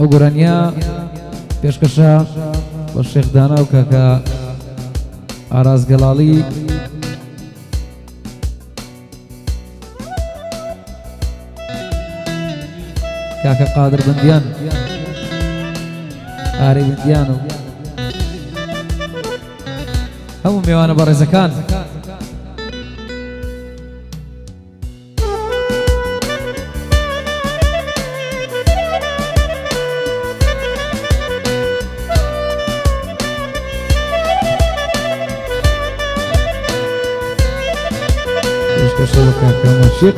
ئەو گۆرانیە پێشکەشە بە شێخ دانا و کاکە ئاراز گەلاڵی کاکە قادر بندیان ئاری بندیان و هەموو میوانە بەڕێزەکان پێشکەشە بە کاکە مەشی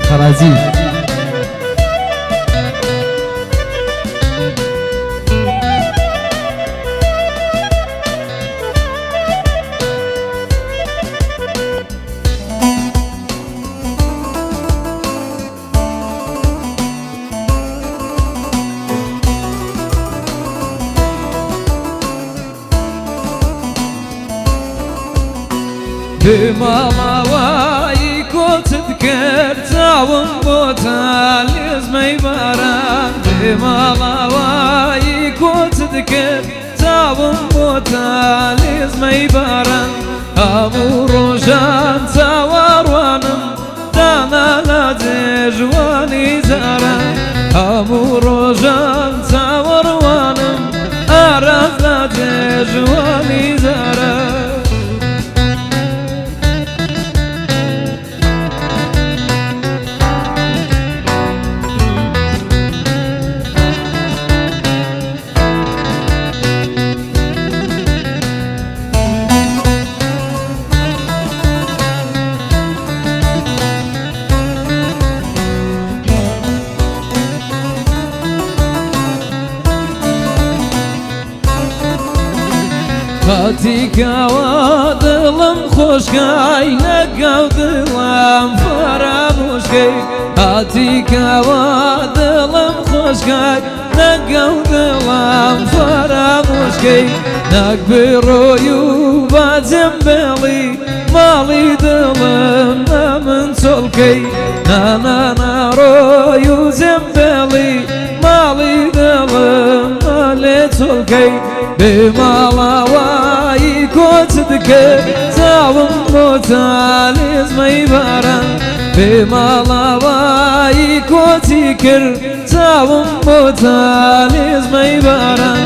قەرازی بماڵاوایی کۆچت کرد چاوم بۆتە لێزمەی باران بماڵاوایی کۆچت کرد چاوم بۆتە لێزمەی باران هەموو ڕۆژان چاوەڕوانم دانا لە جێژوانی جاران هەموو ڕۆژان چاوەڕوانم ئاراز لە جێژوانی جاران هاتیکەوە دڵم خۆشکای نەگەو دڵم فەرامۆشکەی هاتیکەوە دڵم خۆشکای نەگەو دڵم فەرامۆشکەی نەک بڕۆی و باجێم بێڵی ماڵی دڵم نە من چۆڵکەی ناناڕۆی و جێم بێڵی ماڵی دڵم نە لێ چۆڵکەی بماڵاوایی کۆچت کرد چاوم بۆتە لێزمەی باران بماڵاوایی کۆچی کرد چاوم بۆتە لێزمەی باران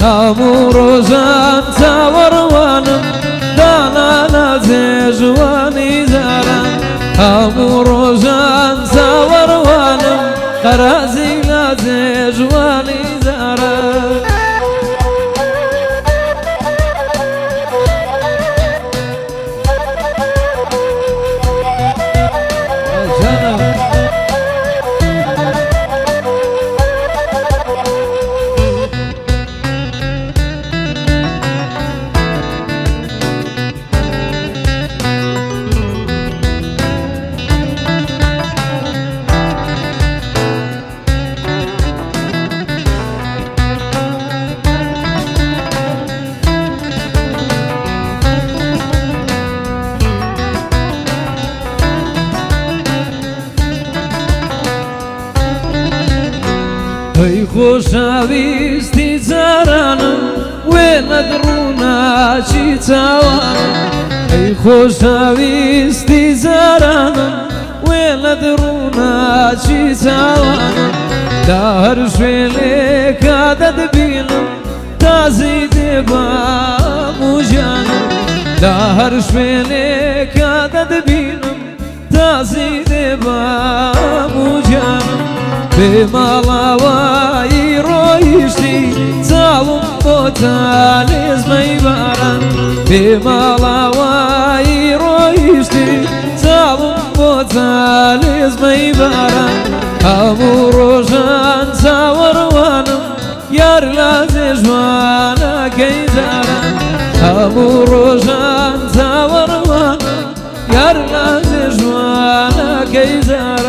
هەموو ڕۆژان چاوەڕوانم دانا لە جێژوانی جاران هەموو ڕۆژان چاوەڕوانم قەرازی لە جێژوانی جاران ئەی خۆشەویستی جارانم وێنە دڕووناچی چاوانم ئەی خۆشەویستی جارانم وێنە دڕووناچی چاوانم دا هەر شوێنێکە دەدبینم تازی دێبام و ژیانم دا هەر شوێنێکە دەدبینم تازی دێبام و ژیانم بماڵاوایی ڕۆیشتی چاوم بۆتە لێزمەی باران بماڵاوایی ڕۆیشتی چاوم بۆتە لێزمەی باران هەموو ڕۆژان چاوەڕوانم یار لە جێژوانەکەی جاران هەموو ڕۆژان چاوەڕوانم یار لە جێژوانەکەی جاران